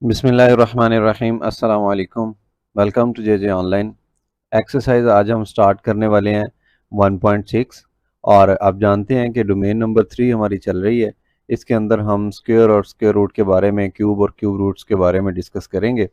बिस्मिल्लाहिर्रहमानिर्रहीम अस्सलाम वालेकुम। Welcome to J online. Exercise आज हम स्टार्ट करने वाले हैं 1.6। और आप जानते हैं कि डोमेन नंबर 3 हमारी चल रही है। इसके अंदर हम स्क्वायर और स्क्वायर रूट के बारे में, क्यूब और क्यूब रूट्स के बारे में डिस्कस करेंगे।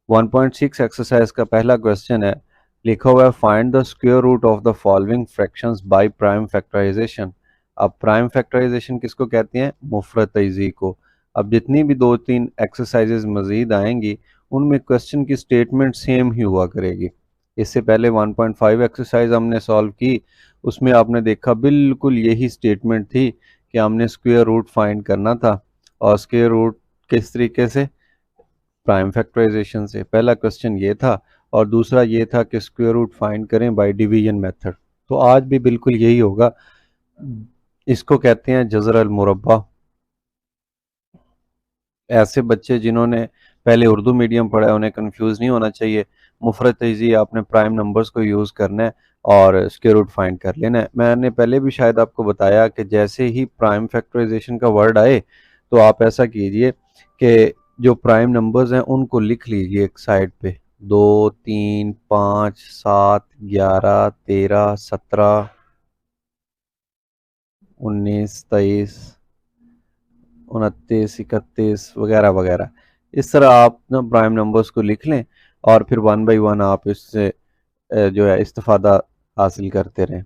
1.6 एक्सरसाइज का पहला क्वेश्चन है, लिखा हुआ है find the square root of the following fractions by prime factorization. अब प्राइम फैक्टराइजेशन किसको कहते हैं? मुफरतईजी को। अब जितनी भी दो तीन एक्सरसाइजेज मजीद आएंगी उनमें क्वेश्चन की स्टेटमेंट सेम ही हुआ करेगी। इससे पहले 1.5 एक्सरसाइज हमने सॉल्व की, उसमें आपने देखा बिल्कुल यही स्टेटमेंट थी कि हमने स्क्वायर रूट फाइंड करना था। और स्क्वायर रूट किस तरीके से? प्राइम फैक्टराइजेशन से। पहला क्वेश्चन ये था और दूसरा ये था कि स्क्वायर रूट फाइंड करें बाय डिवीजन मेथड। तो आज भी बिल्कुल यही होगा। इसको कहते हैं जज़र अल मुरब्बा। ऐसे बच्चे जिन्होंने पहले उर्दू मीडियम पढ़ा है उन्हें कंफ्यूज नहीं होना चाहिए। मुफरतईजी आपने प्राइम नंबर्स को यूज़ करना है और स्क्वायर रूट फाइंड कर लेना है। मैंने पहले भी शायद आपको बताया कि जैसे ही प्राइम फैक्टराइजेशन का वर्ड आए तो आप ऐसा कीजिए कि जो प्राइम नंबर्स हैं उनको लिख लीजिए एक साइड पे। 2, 3, 5, 7, 11, 13, 17, 19, 23, 29, 31 वगैरह वगैरह। इस तरह आप ना प्राइम नंबर्स को लिख लें और फिर वन बाई वन आप इससे जो है इस्तिफादा हासिल करते रहें।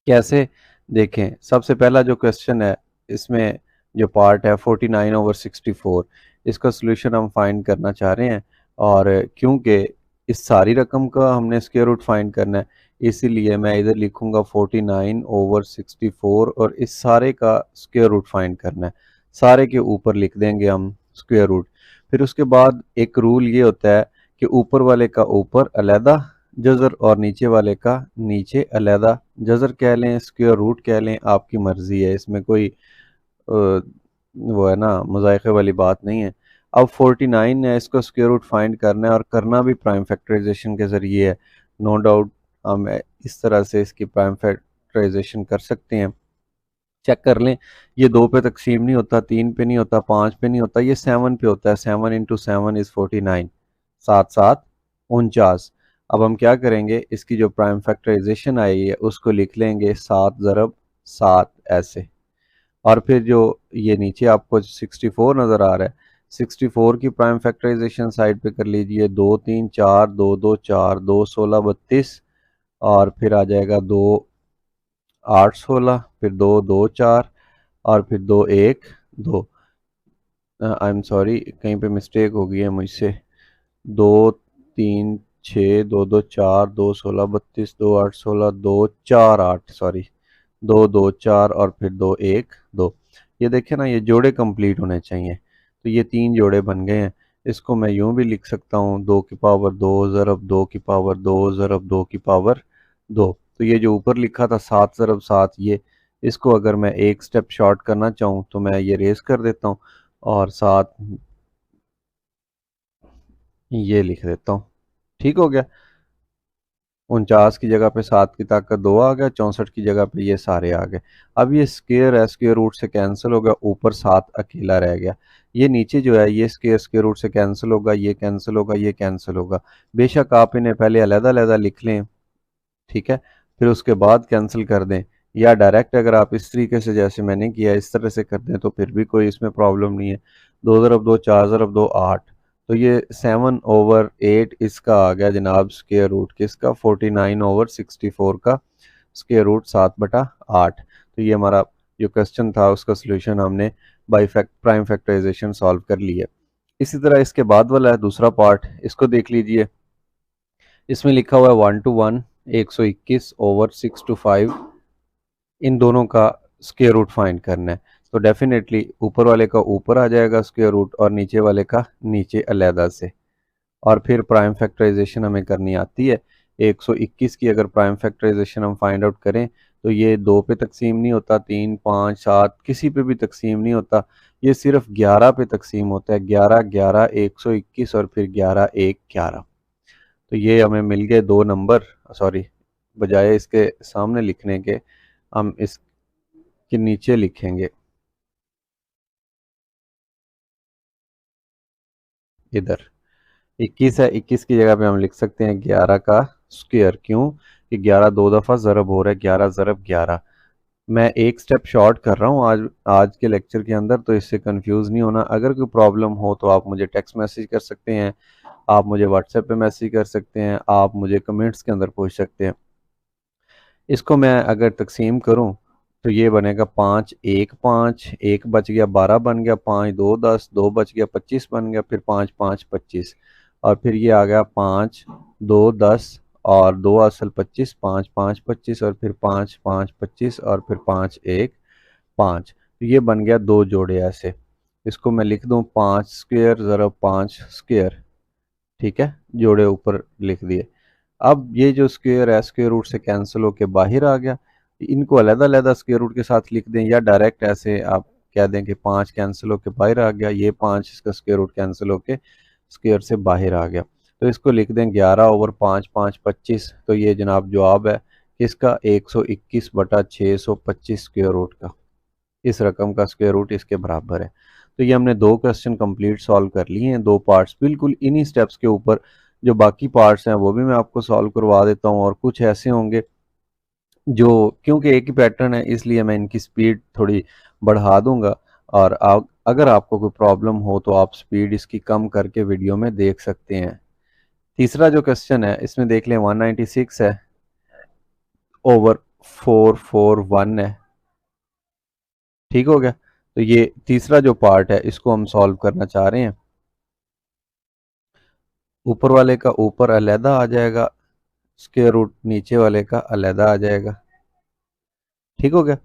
कैसे? देखें, सबसे पहला जो क्वेश्चन है इसमें जो पार्ट है 49/64, इसका सोल्यूशन हम फाइंड करना चाह रहे हैं। और क्योंकि इस सारी रकम का हमने स्क्वायर रूट फाइंड करना है, इसीलिए मैं इधर लिखूंगा 49/64 और इस सारे का स्क्वायर रूट फाइंड करना है। सारे के ऊपर लिख देंगे हम स्क्वायर रूट। फिर उसके बाद एक रूल ये होता है कि ऊपर वाले का ऊपर अलहदा जज़र और नीचे वाले का नीचे अलहदा जज़र कह लें, स्क्वायर रूट कह लें, आपकी मर्जी है। इसमें कोई वो है ना, मुज़ायक़े वाली बात नहीं है। अब 49 है, इसको स्क्वायर रूट फाइंड करना है और करना भी प्राइम फैक्टराइजेशन के ज़रिए है। नो डाउट हम इस तरह से इसकी प्राइम फैक्टराइजेशन कर सकते हैं। चेक कर लें, ये 2 पे तकसीम नहीं होता, 3 पे नहीं होता, 5 पे नहीं होता, ये 7 पे होता है। 7 × 7 = 49, 7 7 49। अब हम क्या करेंगे, इसकी जो प्राइम फैक्टराइजेशन आई है उसको लिख लेंगे 7 × 7 ऐसे। और फिर जो ये नीचे आपको 64 नज़र आ रहा है, 64 की प्राइम फैक्टराइजेशन साइड पे कर लीजिए। 2 3 4, 2 2 4, 2 16 32, और फिर आ जाएगा 2 8 16, फिर 2 2 4, और फिर 2 1 2। आई एम सॉरी, कहीं पे मिस्टेक हो गई है मुझसे। 2 3 6, 2 2 4, 2 16 32, 2 8 16, 2 4 8, सॉरी, 2 2 4 और फिर 2 1 2। ये देखें ना, ये जोड़े कंप्लीट होने चाहिए। तो ये 3 जोड़े बन गए हैं। इसको मैं यूं भी लिख सकता हूँ 2 की पावर 2 ज़रब 2 की पावर 2 ज़रब 2 की पावर 2। तो ये जो ऊपर लिखा था 7 ज़रब 7, ये इसको अगर मैं एक स्टेप शॉर्ट करना चाहूँ तो मैं ये रेस कर देता हूँ और 7 ये लिख देता हूँ। ठीक हो गया। 49 की जगह पे 7 की ताकत 2 आ गया, 64 की जगह पे ये सारे आ गए। अब ये स्केयर है, स्केयर रूट से कैंसिल हो गया, ऊपर 7 अकेला रह गया। ये नीचे जो है ये स्केयर स्केयर रूट से कैंसिल होगा, ये कैंसिल होगा, ये कैंसिल होगा। बेशक आप इन्हें पहले अलग-अलग लिख लें, ठीक है, फिर उसके बाद कैंसिल कर दें, या डायरेक्ट अगर आप इस तरीके से जैसे मैंने किया इस तरह से कर दें तो फिर भी कोई इसमें प्रॉब्लम नहीं है। 2 ज़रब 2 4 ज़रब 2 8। तो ये 7/8 इसका आ गया जनाब स्क्वायर रूट किसका? 49/64 का स्क्वायर रूट 7/8। तो ये हमारा जो क्वेश्चन था उसका सोल्यूशन हमने by fact prime factorization solve कर लिया। इसी तरह इसके बाद वाला है दूसरा पार्ट, इसको देख लीजिए। इसमें लिखा हुआ है 1 to 1 121/6 to 5, इन दोनों का स्क्वायर रूट फाइंड करना है। तो डेफिनेटली ऊपर वाले का ऊपर आ जाएगा स्क्वायर रूट और नीचे वाले का नीचे अलहदा से। और फिर प्राइम फैक्टराइजेशन हमें करनी आती है। 121 की अगर प्राइम फैक्टराइजेशन हम फाइंड आउट करें तो ये 2 पे तकसीम नहीं होता, 3 5 7 किसी पे भी तकसीम नहीं होता, ये सिर्फ 11 पे तकसीम होता है। 11 11 121 और फिर 11 1 11। तो ये हमें मिल गए दो नंबर। सॉरी, बजाय इसके सामने लिखने के हम इसके नीचे लिखेंगे। इधर 21 है, 21 की जगह पे हम लिख सकते हैं 11 का स्क्वायर। क्यों कि 11 दो दफ़ा ज़रब हो रहा है, 11 ज़रब 11। मैं एक स्टेप शॉर्ट कर रहा हूँ आज आज के लेक्चर के अंदर, तो इससे कंफ्यूज नहीं होना। अगर कोई प्रॉब्लम हो तो आप मुझे टेक्स्ट मैसेज कर सकते हैं, आप मुझे व्हाट्सएप पे मैसेज कर सकते हैं, आप मुझे कमेंट्स के अंदर पूछ सकते हैं। इसको मैं अगर तकसीम करूं तो ये बनेगा 5 1 5, एक बच गया 12 बन गया, 5 2 10, 2 बच गया 25 बन गया, फिर 5 5 25, और फिर ये आ गया 5 2 10 और 2 असल 25, 5 5 25 और फिर 5 5 25 और फिर 5 1 5। तो ये बन गया दो जोड़े ऐसे। इसको मैं लिख दूं 5 स्क्वायर ज़रब 5 स्क्वायर। ठीक है, जोड़े ऊपर लिख दिए। अब ये जो स्क्वायर है स्क्वायर रूट से कैंसिल होके बाहर आ गया। इनको अलग-अलग स्क्वायर रूट के साथ लिख दें, या डायरेक्ट ऐसे आप कह दें कि 5 कैंसिल होके बाहर आ गया, ये 5 इसका स्क्वायर रूट कैंसिल होके स्क्वायर से बाहर आ गया। तो इसको लिख दें 11 ओवर 5 5 25। तो ये जनाब जवाब है किसका, 121/625 स्क्वायर रूट का। इस रकम का स्क्वायर रूट इसके बराबर है। तो ये हमने दो क्वेश्चन कंप्लीट सॉल्व कर लिए हैं, दो पार्ट्स बिल्कुल इन्हीं स्टेप्स के ऊपर। जो बाकी पार्ट्स हैं वो भी मैं आपको सॉल्व करवा देता हूँ, और कुछ ऐसे होंगे जो, क्योंकि एक ही पैटर्न है इसलिए मैं इनकी स्पीड थोड़ी बढ़ा दूंगा, और अगर आपको कोई प्रॉब्लम हो तो आप स्पीड इसकी कम करके वीडियो में देख सकते हैं। तीसरा जो क्वेश्चन है इसमें देख लें 196 है ओवर 441 है। ठीक हो गया। तो ये तीसरा जो पार्ट है इसको हम सॉल्व करना चाह रहे हैं। ऊपर वाले का ऊपर अलहदा आ जाएगा, स्क्वायर रूट नीचे वाले का अलहदा आ जाएगा। ठीक हो गया।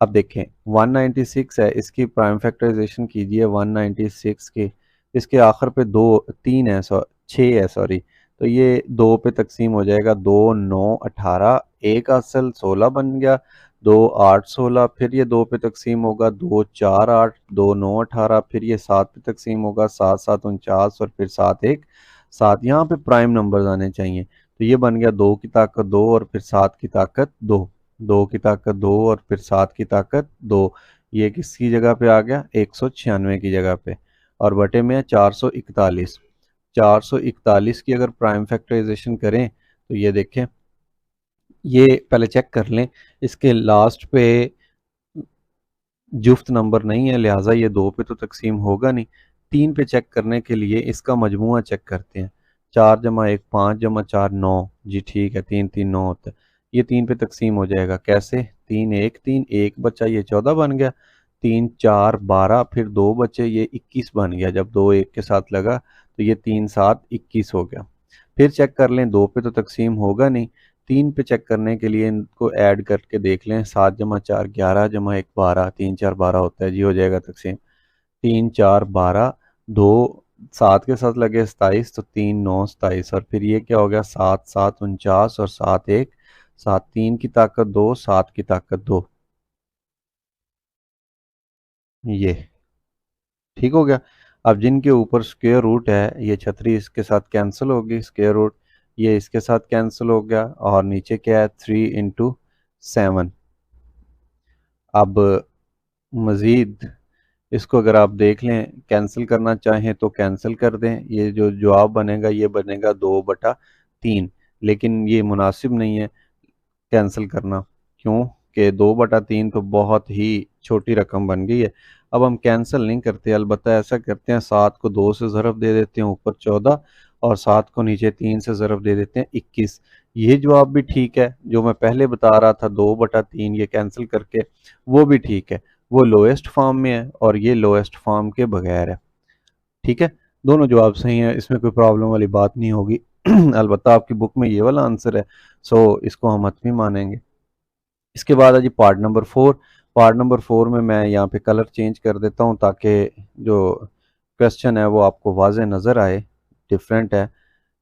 अब देखें 196 है, इसकी प्राइम फैक्टराइजेशन कीजिए 196 की। इसके आखिर पे दो तीन है, 6 है सॉरी। तो ये दो पे तकसीम हो जाएगा, 2 9 18, एक असल 16 बन गया, 2 8 16, फिर ये दो पे तकसीम होगा, 2 4 8, 2 9 18, फिर ये 7 पे तकसीम होगा, 7 7 49 और फिर 7 1 7। यहाँ पे प्राइम नंबर्स आने चाहिए। तो ये बन गया 2 की ताकत 2 और फिर 7 की ताकत 2, 2 की ताकत 2 और फिर 7 की ताकत 2। ये किसकी जगह पे आ गया, 196 की जगह पे, और बटे में है 441। 441 की अगर प्राइम फैक्टराइजेशन करें तो ये देखें, ये पहले चेक कर लें, इसके लास्ट पे जुफ्त नंबर नहीं है, लिहाजा ये दो पे तो तकसीम होगा नहीं। तीन पे चेक करने के लिए इसका मजमुआ चेक करते हैं। 4 जमा 1 5 जमा 4 9। जी ठीक है, 3 3 9 होता है। ये तीन पे तकसीम हो जाएगा कैसे, 3 1 3, एक बचा ये 14 बन गया, 3 4 12, फिर दो बचे ये 21 बन गया। जब दो एक के साथ लगा तो ये 3 7 21 हो गया। फिर चेक कर लें, दो पे तो तकसीम होगा नहीं। तीन पे चेक करने के लिए इनको ऐड करके देख लें, 7 जमा 4 11 जमा 1 12, 3 4 12 होता है जी, हो जाएगा तकसीम। 3 4 12, दो 7 के साथ लगे 27, तो 3 9 27, और फिर ये क्या हो गया, 7 7 49 और 7 1 7, 3 की ताकत 2, 7 की ताकत 2। ये ठीक हो गया। अब जिनके ऊपर स्क्वायर रूट है, ये छतरी इसके साथ कैंसिल होगी, स्क्वायर रूट ये इसके साथ कैंसिल हो गया, और नीचे क्या है 3 × 7। अब मज़ीद इसको अगर आप देख लें, कैंसिल करना चाहें तो कैंसिल कर दें, ये जो जवाब बनेगा ये बनेगा 2/3। लेकिन ये मुनासिब नहीं है कैंसिल करना, क्यों कि 2/3 तो बहुत ही छोटी रकम बन गई है। अब हम कैंसिल नहीं करते, अलबत्ता ऐसा करते हैं, 7 को 2 से ज़रब दे देते हैं ऊपर 14, और 7 को नीचे 3 से ज़रब दे देते हैं 21। ये जवाब भी ठीक है, जो मैं पहले बता रहा था 2/3 ये कैंसिल करके, वो भी ठीक है। वो लोएस्ट फॉर्म में है और ये लोएस्ट फॉर्म के बगैर है। ठीक है, दोनों जवाब सही हैं, इसमें कोई प्रॉब्लम वाली बात नहीं होगी। अलबत्ता आपकी बुक में ये वाला आंसर है, सो इसको हम हतमी मानेंगे। इसके बाद है जी पार्ट नंबर 4। पार्ट नंबर 4 में मैं यहाँ पे कलर चेंज कर देता हूँ ताकि जो क्वेश्चन है वो आपको वाज़े नज़र आए। डिफरेंट है,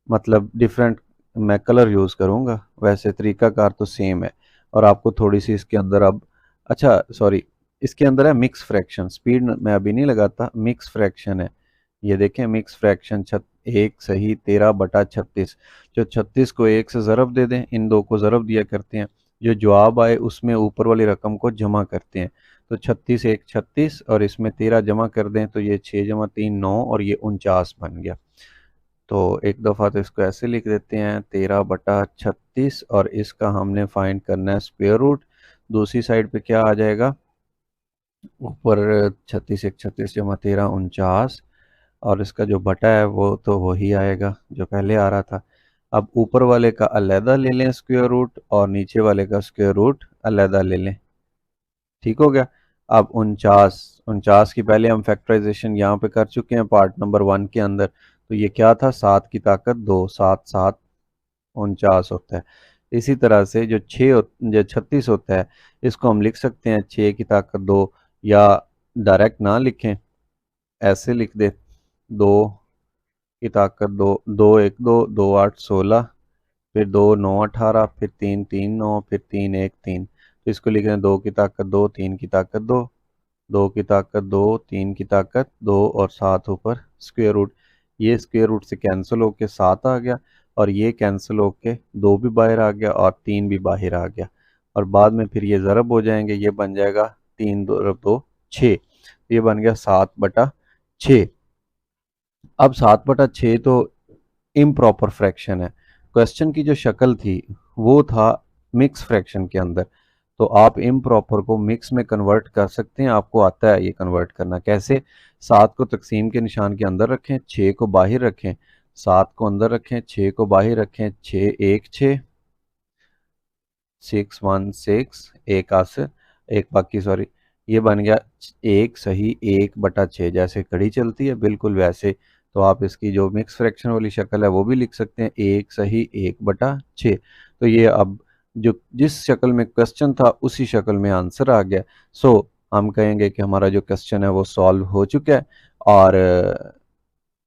मतलब डिफरेंट मैं कलर यूज़ करूँगा, वैसे तरीकाकार तो सेम है। और आपको थोड़ी सी इसके अंदर अब, अच्छा सॉरी, इसके अंदर है मिक्स फ्रैक्शन। स्पीड मैं अभी नहीं लगाता, मिक्स फ्रैक्शन है। ये देखें मिक्स फ्रैक्शन, एक सही 13/36। जो 36 को एक से ज़रब दे दें, इन दो को ज़रब दिया करते हैं, जो जवाब आए उसमें ऊपर वाली रकम को जमा करते हैं। तो 36 एक 36 और इसमें 13 जमा कर दें तो ये 6 जमा 3 9 और ये 49 बन गया। तो एक दफ़ा तो इसको ऐसे लिख देते हैं 13/36 और इसका हमने फाइंड करना है स्क्वायर रूट। दूसरी साइड पे क्या आ जाएगा, ऊपर 36 एक 36 जमा 13 49 और इसका जो बटा है वो तो वही आएगा जो पहले आ रहा था। अब ऊपर वाले का अलहदा ले लें स्क्वायर रूट और नीचे वाले का स्क्वायर रूट अलहदा ले लें। ठीक हो गया। अब 49 की पहले हम फैक्टराइजेशन यहाँ पे कर चुके हैं पार्ट नंबर 1 के अंदर। तो ये क्या था, 7 की ताकत 2, 7 7 49 होता है। इसी तरह से जो 36 होता है इसको हम लिख सकते हैं 6 की ताकत 2, या डायरेक्ट ना लिखें ऐसे लिख दे 2 की ताकत 2, 2 1 2 2 8 16, फिर 2 9 18, फिर 3 3 9, फिर 3 1 3। तो इसको लिख रहे हैं 2 की ताकत 2, 3 की ताकत 2, 2 की ताकत 2, 3 की ताकत 2 और 7 ऊपर स्क्वायर रूट। ये स्क्वायर रूट से कैंसिल होके 7 आ गया और ये कैंसिल होके 2 भी बाहर आ गया और 3 भी बाहर आ गया। और बाद में फिर ये ज़रब हो जाएंगे, ये बन जाएगा 3 2 2 6। ये बन गया 7/6। अब 7/6 तो इम्प्रॉपर फ्रैक्शन है। क्वेश्चन की जो शक्ल थी वो था मिक्स फ्रैक्शन के अंदर। तो आप इम्प्रॉपर को मिक्स में कन्वर्ट कर सकते हैं, आपको आता है ये कन्वर्ट करना कैसे। 7 को तकसीम के निशान के अंदर रखें, 6 को बाहर रखें, 7 को अंदर रखें, 6 को बाहर रखें, 6 1 6, 6 1 6, एक आंसर एक बाकी सॉरी, ये बन गया एक सही 1/6। जैसे कड़ी चलती है बिल्कुल वैसे। तो आप इसकी जो मिक्स फ्रैक्शन वाली शक्ल है वो भी लिख सकते हैं, एक सही 1/6। तो ये अब जो जिस शक्ल में क्वेश्चन था उसी शक्ल में आंसर आ गया। सो हम कहेंगे कि हमारा जो क्वेश्चन है वो सॉल्व हो चुका है और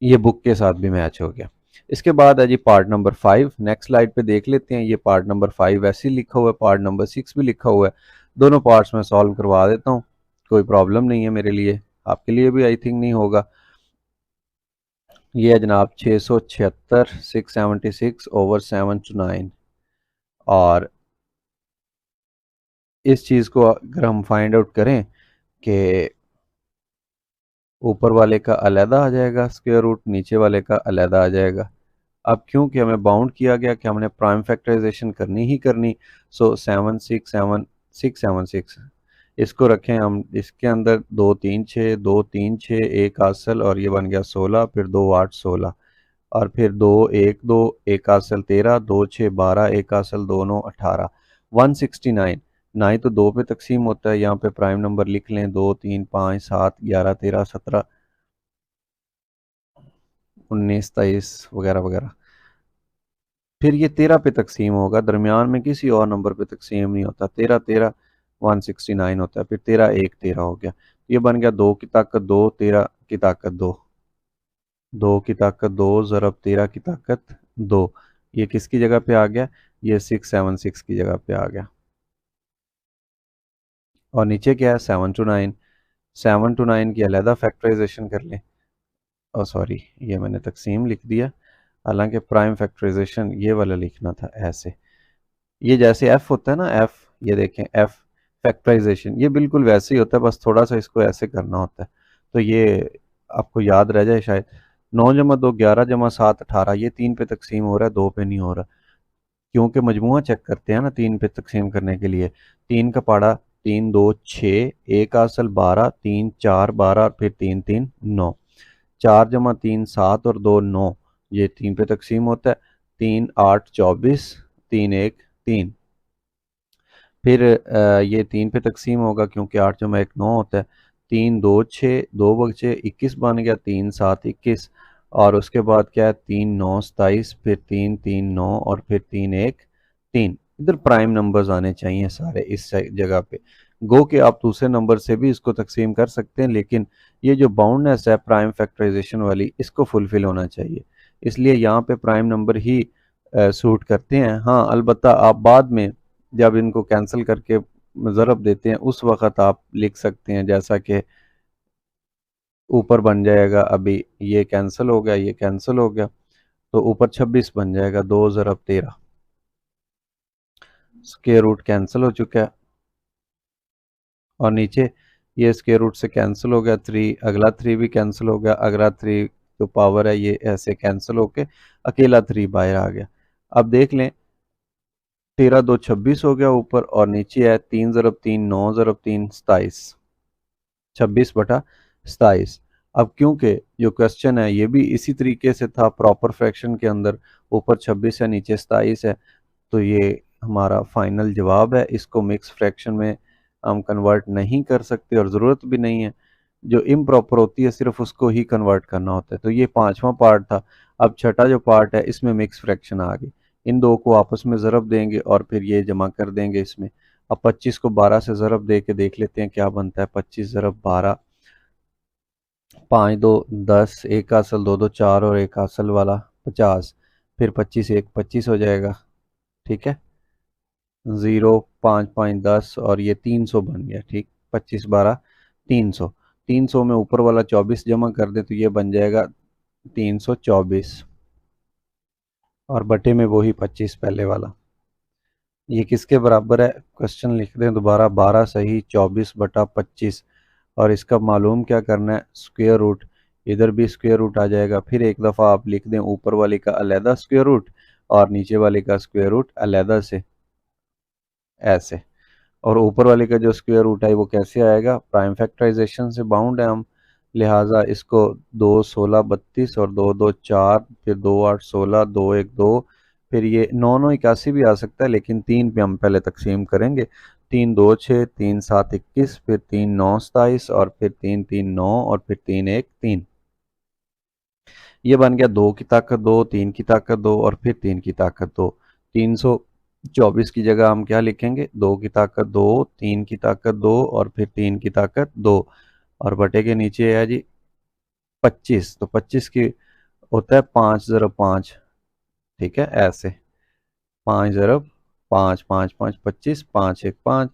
ये बुक के साथ भी मैच हो गया। इसके बाद है जी पार्ट नंबर 5। नेक्स्ट स्लाइड पे देख लेते हैं। ये पार्ट नंबर 5 ऐसे ही लिखा हुआ है, पार्ट नंबर 6 भी लिखा हुआ है। दोनों पार्ट्स में सॉल्व करवा देता हूँ, कोई प्रॉब्लम नहीं है मेरे लिए, आपके लिए भी आई थिंक नहीं होगा। ये है जनाब 676 676 ओवर 7 to 9। और इस चीज़ को अगर हम फाइंड आउट करें कि ऊपर वाले का अलहदा आ जाएगा स्क्वायर रूट, नीचे वाले का अलहदा आ जाएगा। अब क्योंकि हमें बाउंड किया गया कि हमने प्राइम फैक्टराइजेशन करनी ही करनी, सो 7 6 7 6 7 6 इसको रखें हम इसके अंदर 2 3 6 2 3 6 एक हासिल और ये बन गया 16, फिर 2 8 16 और फिर 2 1 2 एक हासिल 13, 2 6 12 एक हासिल 2 9 18 169। ना ही तो 2 पे तकसीम होता है, यहाँ पे प्राइम नंबर लिख लें 2 3 5 7 11 13 17 19 23 वगैरह वगैरह। फिर ये 13 पे तकसीम होगा, दरमियान में किसी और नंबर पे तकसीम नहीं होता। 13 13 169 होता है, फिर 13 1 13 हो गया। ये बन गया 2 की ताकत 2, 13 की ताकत 2, 2 की ताकत 2 ज़रब 13 की ताकत 2। ये किसकी जगह पे आ गया, ये 676 की जगह पे आ गया। और नीचे क्या है 7 to 9, 7 to 9 की अलहदा फैक्टराइजेशन कर लें। और सॉरी ये मैंने तकसीम लिख दिया, हालांकि प्राइम फैक्टराइजेशन ये वाला लिखना था ऐसे। ये जैसे एफ होता है ना एफ, ये देखें एफ फैक्टराइजेशन ये बिल्कुल वैसे ही होता है, बस थोड़ा सा इसको ऐसे करना होता है। तो ये आपको याद रह जाए शायद। 9 जमा 2 11 जमा 7 18, ये 3 पे तकसीम हो रहा है, 2 पे नहीं हो रहा, क्योंकि मजमुआ चेक करते हैं ना 3 पे तकसीम करने के लिए। 3 का पाड़ा 3 2 6, एक असल 12, 3 4 12 और फिर 3 3 9, 4 जमा 3 7 और 2 9, ये 3 पे तकसीम होता है। 3 8 24, 3 1 3। फिर ये 3 पे तकसीम होगा क्योंकि 8 जमा 1 9 होता है। 3 2 6, 2 बचे 21 बन गया, 3 7 21 और उसके बाद क्या है 3 9 27, फिर 3 3 9 और फिर 3 1 3। इधर प्राइम नंबर्स आने चाहिए सारे इस जगह पे। गो के आप दूसरे नंबर से भी इसको तकसीम कर सकते हैं, लेकिन ये जो बाउंडनेस है प्राइम फैक्टराइजेशन वाली इसको फुलफिल होना चाहिए, इसलिए यहाँ पे प्राइम नंबर ही सूट करते हैं। हाँ अलबत्ता आप बाद में जब इनको कैंसिल करके ज़रब देते हैं उस वक़्त आप लिख सकते हैं, जैसा कि ऊपर बन जाएगा, अभी ये कैंसिल हो गया, ये कैंसिल हो गया, तो ऊपर 26 बन जाएगा, 2 ज़रब 13, स्क्वायर रूट कैंसिल हो चुका है और नीचे ये स्क्वायर रूट से कैंसिल हो गया 3, अगला 3 भी कैंसिल हो गया, अगला 3 जो पावर है ये ऐसे कैंसिल होके अकेला 3 बाहर आ गया। अब देख लें 13 2 26 हो गया ऊपर, और नीचे है 3 ज़रब 3 9 ज़रब 3 27, 26/27। अब क्योंकि जो क्वेश्चन है ये भी इसी तरीके से था, प्रॉपर फ्रैक्शन के अंदर ऊपर 26 है नीचे 27 है, तो ये हमारा फाइनल जवाब है। इसको मिक्स फ्रैक्शन में हम कन्वर्ट नहीं कर सकते और ज़रूरत भी नहीं है, जो इम्प्रॉपर होती है सिर्फ उसको ही कन्वर्ट करना होता है। तो ये 5वां पार्ट था। अब छठा जो पार्ट है इसमें मिक्स फ्रैक्शन आ गई, इन दो को आपस में ज़रब देंगे और फिर ये जमा कर देंगे इसमें। अब 25 को 12 से ज़रब दे के देख लेते हैं क्या बनता है। 25 ज़रब 12, 5 2 10, एक हासिल 2 2 4 और एक हासिल वाला 50, फिर 25 1 25 हो जाएगा। ठीक है, 0 5 5 10 और ये 300 बन गया। ठीक, 25 12 300, 300 में ऊपर वाला 24 जमा कर दे तो ये बन जाएगा 324, और बटे में वही 25 पहले वाला। ये किसके बराबर है, क्वेश्चन लिख दें दोबारा, 12 सही 24/25, और इसका मालूम क्या करना है, स्क्वायर रूट। इधर भी स्क्वायर रूट आ जाएगा, फिर एक दफ़ा आप लिख दें ऊपर वाले का अलहदा स्क्वायर रूट और नीचे वाले का स्क्वायर रूट अलहदा से, ऐसे। और ऊपर वाले का जो स्क्वायर रूट है वो कैसे आएगा, प्राइम फैक्टराइजेशन से बाउंड है हम, लिहाजा इसको 2 16 32 और 2 2 4, फिर 2 8 16, 2 1 2, फिर ये 9 9 81 भी आ सकता है, लेकिन 3 पे हम पहले तकसीम करेंगे। 3 2 6, 3 7 21, फिर 3 9 27, और फिर 3 3 9, और फिर 3 1 3। ये बन गया 2 की ताकत 2, 3 की ताकत 2 और फिर 3 की ताकत 2। 324 की जगह हम क्या लिखेंगे, 2 की ताकत 2, 3 की ताकत 2 और फिर 3 की ताकत 2, और बटे के नीचे है जी 25, तो 25 की होता है 5 ज़रब 5। ठीक है, ऐसे 5 ज़रब 5 5 5 25, 5 1 5।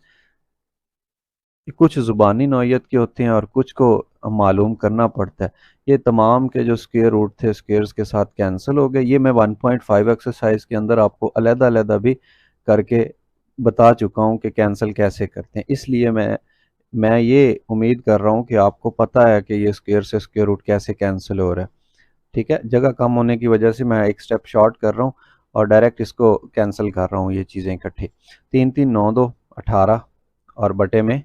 कुछ ज़ुबानी नौइयत के होते हैं और कुछ को मालूम करना पड़ता है। ये तमाम के जो स्क्वायर रूट थे स्क्वायर्स के साथ कैंसिल हो गए। ये मैं 1.5 एक्सरसाइज के अंदर आपको अलग-अलग भी करके बता चुका हूँ कि कैंसिल कैसे करते हैं। इसलिए मैं ये उम्मीद कर रहा हूँ कि आपको पता है कि ये स्क्वायर से स्क्वायर रूट कैसे कैंसिल हो रहा है। ठीक है, जगह कम होने की वजह से मैं एक स्टेप शॉर्ट कर रहा हूँ और डायरेक्ट इसको कैंसिल कर रहा हूँ ये चीज़ें इकट्ठी। 3 3 9 2 18 और बटे में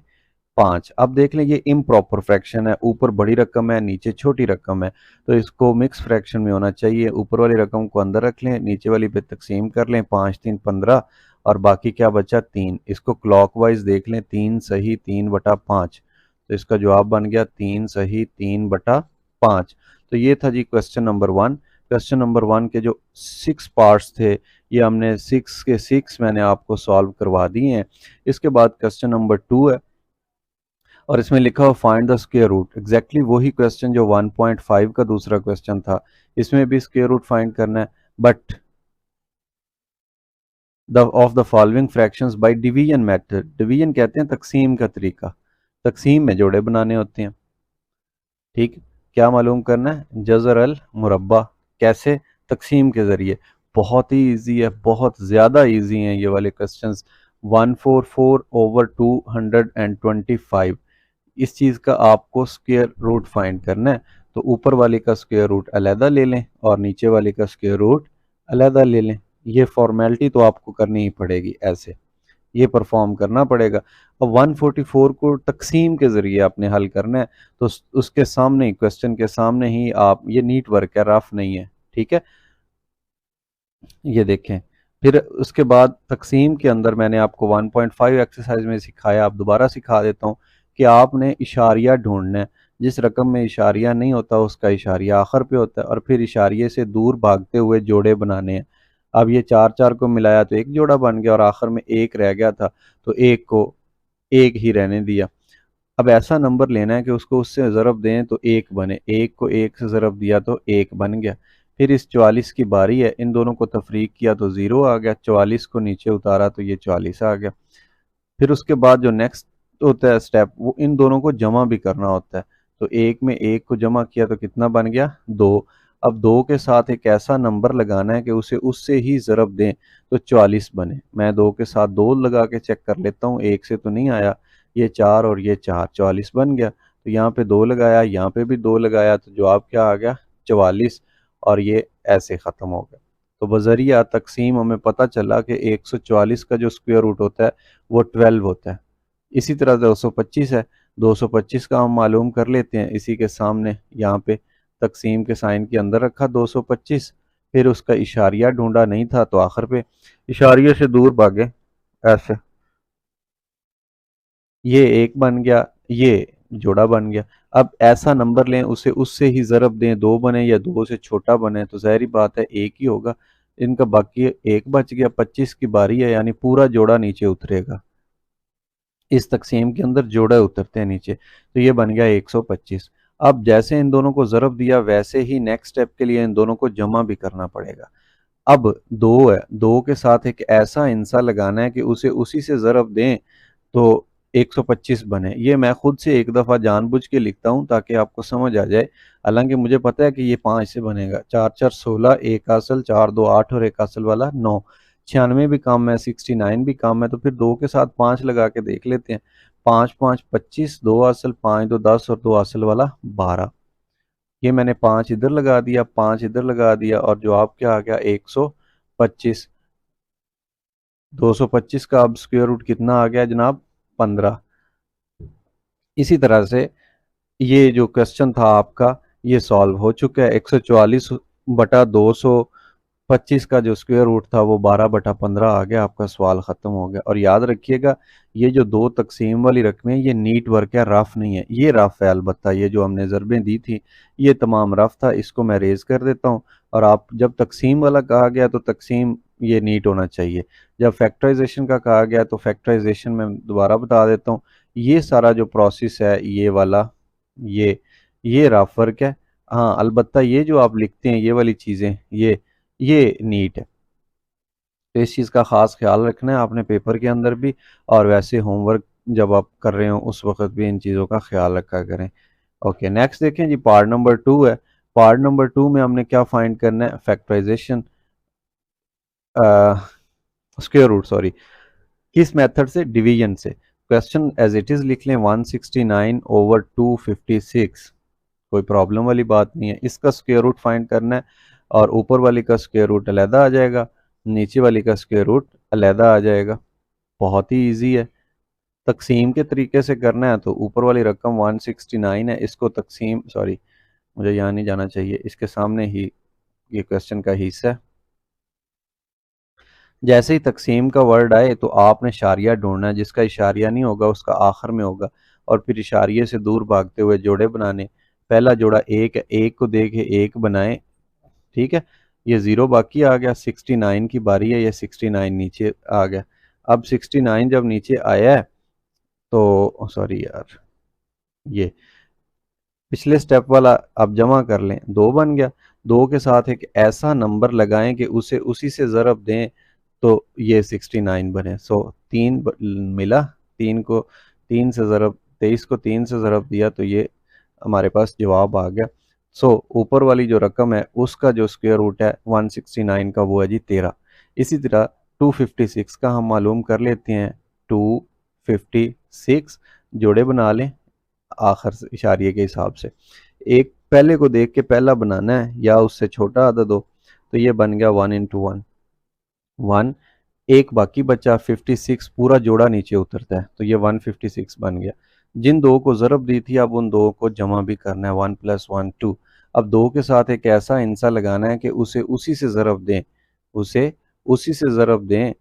5। अब देख लें ये इम्प्रॉपर फ्रैक्शन है, ऊपर बड़ी रकम है नीचे छोटी रकम है, तो इसको मिक्स फ्रैक्शन में होना चाहिए। ऊपर वाली रकम को अंदर रख लें, नीचे वाली पे तकसीम कर लें, 5 3 15 और बाकी क्या बचा 3। इसको क्लॉकवाइज देख लें, 3 सही 3/5, तो इसका जवाब बन गया 3 सही 3/5। तो ये था जी क्वेश्चन नंबर 1। क्वेश्चन नंबर 1 के जो 6 पार्ट्स थे ये हमने 6 के 6 मैंने आपको सॉल्व करवा दिए हैं। इसके बाद क्वेश्चन नंबर 2 है और इसमें लिखा हो find the square root. Exactly वही क्वेश्चन जो 1.5 का दूसरा क्वेश्चन था, इसमें भी स्क्वायर रूट फाइंड करना है, but the of the following fractions by division method. Division कहते हैं तकसीम का तरीका, तकसीम में जोड़े बनाने होते हैं। ठीक, क्या मालूम करना है, जज़र अल मुरब्बा, कैसे, तकसीम के ज़रिए। बहुत ही ईजी है, बहुत ज़्यादा ईजी हैं ये वाले क्वेश्चंस। 144/225, इस चीज़ का आपको स्क्वायर रूट फाइंड करना है, तो ऊपर वाले का स्क्वायर रूट अलहदा ले लें और नीचे वाले का स्क्वायर रूट अलहदा ले लें। ये फॉर्मेलिटी तो आपको करनी ही पड़ेगी, ऐसे ये परफॉर्म करना पड़ेगा। अब 144 को तकसीम के ज़रिए आपने हल करना है, तो उसके सामने ही, क्वेश्चन के सामने ही आप, ये नीट वर्क है, रफ नहीं है। ठीक है, ये देखें। फिर उसके बाद तकसीम के अंदर मैंने आपको 1.5 एक्सरसाइज में सिखाया, आप दोबारा सिखा देता हूँ कि आपने इशारिया ढूंढना है। जिस रकम में इशारिया नहीं होता उसका इशारिया आखिर पे होता है, और फिर इशारिये से दूर भागते हुए जोड़े बनाने हैं। अब ये 4 4 को मिलाया तो एक जोड़ा बन गया और आखिर में एक रह गया था, तो एक को एक ही रहने दिया। अब ऐसा नंबर लेना है कि उसको उससे ज़रब दें तो एक बने, एक को एक से ज़रब दिया तो एक बन गया। फिर इस 44 की बारी है, इन दोनों को तफरीक किया तो 0 आ गया, 44 को नीचे उतारा तो ये 44 आ गया। फिर उसके बाद जो नेक्स्ट होता है स्टेप, वो इन दोनों को जमा भी करना होता है, तो एक में एक को जमा किया तो कितना बन गया 2। अब 2 के साथ एक ऐसा नंबर लगाना है कि उसे उससे ही ज़रब दें तो 44 बने। मैं 2 के साथ 2 लगा के चेक कर लेता हूँ, एक से तो नहीं आया, ये 4 और ये 4, 44 बन गया। तो यहाँ पे 2 लगाया, यहाँ पे भी 2 लगाया, तो जवाब क्या आ गया 44, और ये ऐसे ख़त्म हो गया। तो बज़रिया तकसीम हमें पता चला कि 144 का जो स्क्वायर रूट होता है वो 12 होता है। इसी तरह 225 है, 225 का हम मालूम कर लेते हैं। इसी के सामने यहाँ पे तकसीम के साइन के अंदर रखा 225, फिर उसका इशारिया ढूंढा, नहीं था तो आखिर पे इशारिये से दूर भागे ऐसे, ये एक बन गया, ये जोड़ा बन गया। अब ऐसा नंबर लें उसे उससे ही ज़रब दें, 2 बने या 2 से छोटा बने, तो ज़ाहिर बात है एक ही होगा। इनका बाकी एक बच गया, 25 की बारी है, यानी पूरा जोड़ा नीचे उतरेगा। इस तकसीम के अंदर जोड़े उतरते हैं नीचे, तो ये बन गया 125। अब जैसे इन दोनों को ज़रब दिया वैसे ही नेक्स्ट स्टेप के लिए इन दोनों को जमा भी करना पड़ेगा। अब 2 है, 2 के साथ एक ऐसा इंसा लगाना है कि उसे उसी से ज़रब दें तो 125 बने। ये मैं खुद से एक दफ़ा जानबूझ के लिखता हूँ ताकि आपको समझ आ जाए। हालांकि मुझे पता है कि ये 5 से बनेगा, 4 4 16, 1 असल, 4 2 8 और 1 असल वाला 9, 96 भी कम है, 69 भी कम है, तो फिर 2 के साथ 5 लगा के देख लेते हैं। 5 5 25, 2 असल, 5 2 10 और 2 असल वाला 12। ये मैंने 5 इधर लगा दिया, 5 इधर लगा दिया, और जवाब क्या आ गया 125। 225 का अब स्क्वायर रूट कितना आ गया जनाब 15। इसी तरह से ये जो क्वेश्चन था आपका ये सॉल्व हो चुका है। 144 बटा 225 का जो स्क्वायर रूट था वो 12/15 आ गया, आपका सवाल ख़त्म हो गया। और याद रखिएगा ये जो 2 तकसीम वाली रकमें ये नीट वर्क है, रफ नहीं है, ये रफ है। अलबत्ता ये जो हमने ज़रबें दी थी ये तमाम रफ था, इसको मैं रेज कर देता हूँ। और आप जब तकसीम वाला कहा गया तो तकसीम ये नीट होना चाहिए, जब फैक्टराइजेशन का कहा गया तो फैक्टराइजेशन में दोबारा बता देता हूँ। ये सारा जो प्रोसेस है ये वाला, ये ये रफ वर्क है। हाँ अलबत्ता ये जो आप लिखते हैं ये वाली चीज़ें ये नीट है। तो इस चीज़ का ख़ास ख्याल रखना है आपने पेपर के अंदर भी, और वैसे होमवर्क जब आप कर रहे हो उस वक्त भी इन चीज़ों का ख्याल रखा करें। ओके नेक्स्ट देखें जी, पार्ट नंबर 2 है। पार्ट नंबर 2 में हमने क्या फाइंड करना है, फैक्टराइजेशन, स्क्वायर रूट सॉरी, किस मेथड से, डिवीजन से। क्वेश्चन एज इट इज़ लिख लें 169/256, कोई प्रॉब्लम वाली बात नहीं है। इसका स्क्वायर रूट फाइंड करना है, और ऊपर वाली का स्क्वायर रूट अलहदा आ जाएगा, नीचे वाली का स्क्वायर रूट अलहदा आ जाएगा। बहुत ही इजी है। तकसीम के तरीके से करना है तो ऊपर वाली रकम 169 है, इसको तकसीम सॉरी मुझे यहाँ नहीं जाना चाहिए, इसके सामने ही ये क्वेश्चन का हिस्सा है। जैसे ही तकसीम का वर्ड आए तो आपने इशारिया ढूंढना है, जिसका इशारिया नहीं होगा उसका आखिर में होगा, और फिर इशारिये से दूर भागते हुए जोड़े बनाने। पहला जोड़ा एक है, एक को देखे एक बनाए, ठीक है। ये 0 बाकी आ गया, 69 की बारी है, ये 69 नीचे आ गया। अब 69 जब नीचे आया है तो सॉरी यार, ये पिछले स्टेप वाला अब जमा कर लें, 2 बन गया। 2 के साथ एक ऐसा नंबर लगाएं कि उसे उसी से ज़रब दें तो ये 69 बने। सो 3 मिला, 3 को 3 से ज़रब 23 को 3 से ज़रब दिया तो ये हमारे पास जवाब आ गया। सो ऊपर वाली जो रकम है उसका जो स्क्वायर रूट है 169 का वो है जी 13। इसी तरह 256 का हम मालूम कर लेते हैं। 256 जोड़े बना लें आखिर से इशारिये के हिसाब से, एक पहले को देख के पहला बनाना है या उससे छोटा आदद हो, तो ये बन गया 1 इंटू 1 1, एक बाकी बचा 56, पूरा जोड़ा नीचे उतरता है तो ये 156 बन गया। जिन दो को ज़रब दी थी अब उन दो को जमा भी करना है, 1 + 1 2। अब 2 के साथ एक ऐसा इंसा लगाना है कि उसे उसी से ज़रब दें, उसे उसी से ज़रब दें।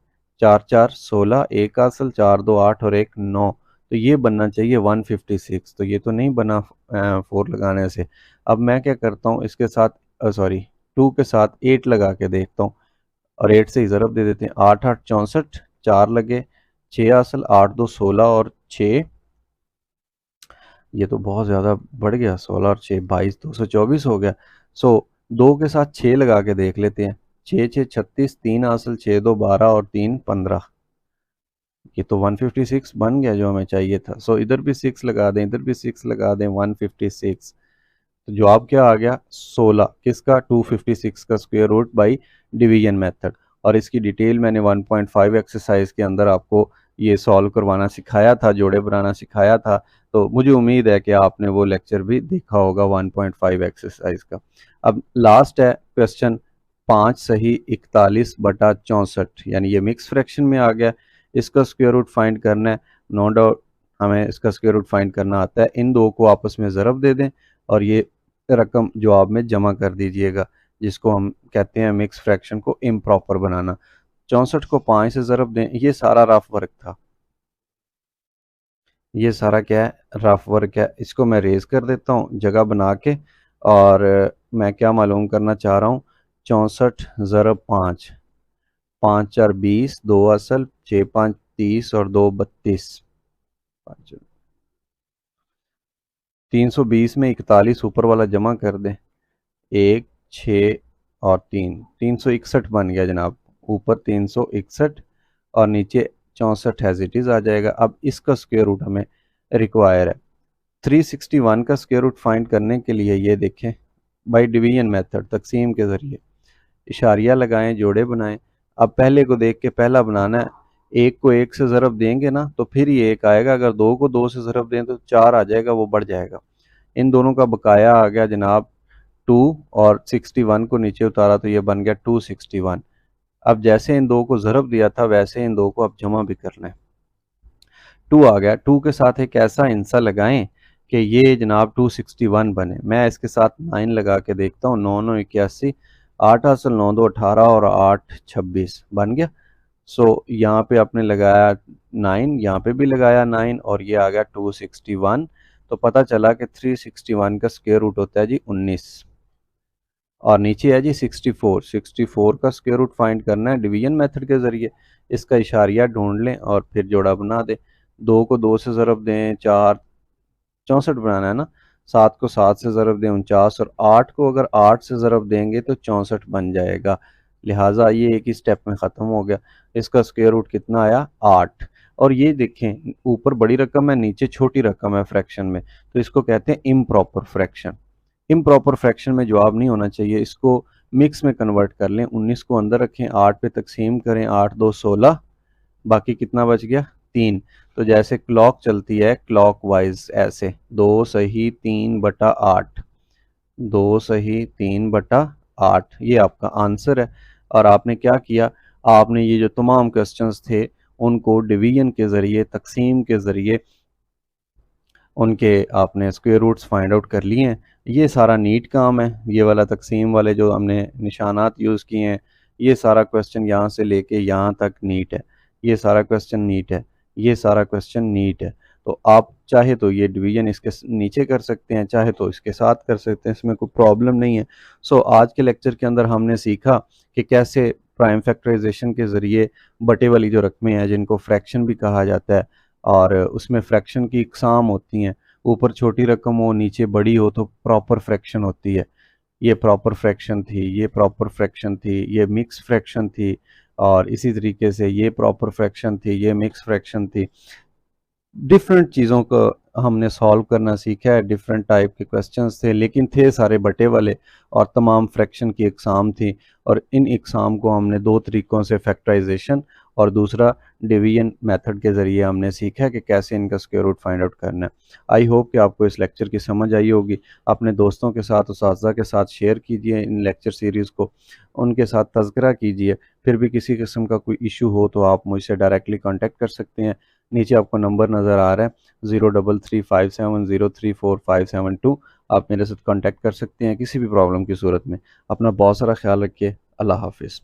4 4 16, 1 असल, 4 2 8 और 1 9, तो ये बनना चाहिए 156। तो ये तो नहीं बना 4 लगाने से। अब मैं क्या करता हूँ इसके साथ सॉरी 2 के साथ 8 लगा के देखता हूँ, और 8 से ही ज़रब दे देते हैं। 8 8 64, 4 लगे, 6 असल, 8 2 16 और 6, ये तो बहुत ज़्यादा बढ़ गया, 16 और 6 22, 224 हो गया। सो 2 के साथ 6 लगा के देख लेते हैं। 6 6 36, 3 असल, 6 2 12 और 3 15, ये तो 156 बन गया जो हमें चाहिए था। सो इधर भी 6 लगा दें, इधर भी 6 लगा दें, 156। तो जवाब क्या आ गया 16, किसका 256 का square root by division method. और इसकी डिटेल मैंने 1.5 एक्सरसाइज के अंदर आपको ये सॉल्व करवाना सिखाया था, जोड़े बनाना सिखाया था। तो मुझे उम्मीद है कि आपने वो लेक्चर भी देखा होगा 1.5 एक्सरसाइज का। अब लास्ट है क्वेश्चन 5 सही 41/64, यानी ये मिक्स फ्रैक्शन में आ गया। इसका स्क्वायर रूट फाइंड करना है। नो डाउट हमें इसका स्क्वायर रूट फाइंड करना आता है। इन दो को आपस में ज़रब दे दें और ये रकम जवाब में जमा कर दीजिएगा, जिसको हम कहते हैं मिक्स फ्रैक्शन को इम्प्रॉपर बनाना। 64 को 5 से ज़रब दें। ये सारा रफ वर्क था, ये सारा क्या है, रफ वर्क है। इसको मैं रेज कर देता हूँ जगह बना के, और मैं क्या मालूम करना चाह रहा हूँ। 64 ज़रब 5, 5 4 20, 2 असल, 6 5 30 और 2 32। 320 में 41 ऊपर वाला जमा कर दें, 1 6 और 3, 361 बन गया जनाब। ऊपर 361 और नीचे 64 एज इट इज़ आ जाएगा। अब इसका स्क्वायर रूट हमें रिक्वायर है। 361 का स्क्वायर रूट फाइंड करने के लिए ये देखें, बाय डिवीजन मेथड, तकसीम के ज़रिए इशारिया लगाएं, जोड़े बनाएं। अब पहले को देख के पहला बनाना है। एक को एक से ज़रब देंगे ना तो फिर ये एक आएगा, अगर दो को दो से ज़रब दें तो 4 आ जाएगा, वो बढ़ जाएगा। इन दोनों का बकाया आ गया जनाब 2, और 61 को नीचे उतारा तो ये बन गया 261। अब जैसे इन दो को ज़रब दिया था वैसे इन दो को अब जमा भी करना है। 2 आ गया, 2 के साथ एक ऐसा इंसा लगाएं कि ये जनाब 261 बने। मैं इसके साथ 9 लगा के देखता हूँ। 9 9 81, 8 असल 9 2 18 और 8 26 बन गया। सो यहाँ पे आपने लगाया 9, यहाँ पे भी लगाया 9 और ये आ गया 261। तो पता चला कि 361 का स्क्वायर रूट होता है जी 19, और नीचे है जी 64। 64 का स्क्वायर रूट फाइंड करना है डिवीजन मेथड के ज़रिए। इसका इशारिया ढूंढ लें और फिर जोड़ा बना दें। 2 को 2 से ज़रब दें, 4 64 बनाना है ना। 7 को 7 से ज़रब दें 49, और 8 को अगर 8 से ज़रब देंगे तो 64 बन जाएगा। लिहाजा ये एक ही स्टेप में ख़त्म हो गया। इसका स्क्वायर रूट कितना आया, 8। और ये देखें ऊपर बड़ी रकम है, नीचे छोटी रकम है फ्रैक्शन में, तो इसको कहते हैं इम्प्रॉपर फ्रैक्शन। इम्प्रॉपर फ्रैक्शन में जवाब नहीं होना चाहिए, इसको मिक्स में कन्वर्ट कर लें। 19 को अंदर रखें, 8 पे तकसीम करें, 8 2 16, बाकी कितना बच गया, 3। तो जैसे क्लॉक चलती है क्लॉक वाइज, ऐसे 2 सही 3/8, 2 सही 3/8, ये आपका आंसर है। और आपने क्या किया, आपने ये जो तमाम क्वेश्चंस थे उनको डिवीजन के ज़रिए, तकसीम के ज़रिए उनके आपने स्क्वायर रूट्स फाइंड आउट कर लिए हैं। ये सारा नीट काम है। ये वाला तकसीम वाले जो हमने निशानात यूज़ किए हैं, ये सारा क्वेश्चन यहाँ से लेके यहाँ तक नीट है। ये सारा क्वेश्चन नीट है, ये सारा क्वेश्चन नीट है। तो आप चाहे तो ये डिवीजन इसके नीचे कर सकते हैं, चाहे तो इसके साथ कर सकते हैं, इसमें कोई प्रॉब्लम नहीं है। सो आज के लेक्चर के अंदर हमने सीखा कि कैसे प्राइम फैक्टराइजेशन के ज़रिए बटे वाली जो रकमें हैं, जिनको फ्रैक्शन भी कहा जाता है, और उसमें फ्रैक्शन की इकसाम होती हैं। ऊपर छोटी रकम हो, नीचे बड़ी हो, तो प्रॉपर फ्रैक्शन होती है। ये प्रॉपर फ्रैक्शन थी, ये प्रॉपर फ्रैक्शन थी, ये मिक्स फ्रैक्शन थी, और इसी तरीके से ये प्रॉपर फ्रैक्शन थी, ये मिक्स फ्रैक्शन थी। डिफरेंट चीज़ों को हमने सॉल्व करना सीखा है। डिफरेंट टाइप के क्वेश्चंस थे, लेकिन थे सारे बटे वाले, और तमाम फ्रैक्शन की इकसाम थी। और इन इकसाम को हमने दो तरीक़ों से, फैक्टराइजेशन और दूसरा डिवीजन मेथड के ज़रिए हमने सीखा है कि कैसे इनका स्क्वायर रूट फाइंड आउट करना है। आई होप कि आपको इस लेक्चर की समझ आई होगी। अपने दोस्तों के साथ, उस्ताज़ा के साथ शेयर कीजिए इन लेक्चर सीरीज़ को, उनके साथ तज़किरा कीजिए। फिर भी किसी किस्म का कोई इशू हो तो आप मुझसे डायरेक्टली कॉन्टेक्ट कर सकते हैं। नीचे आपको नंबर नज़र आ रहा है 0335703572। आप मेरे साथ कांटेक्ट कर सकते हैं किसी भी प्रॉब्लम की सूरत में। अपना बहुत सारा ख्याल रखिए। अल्लाह हाफिज़।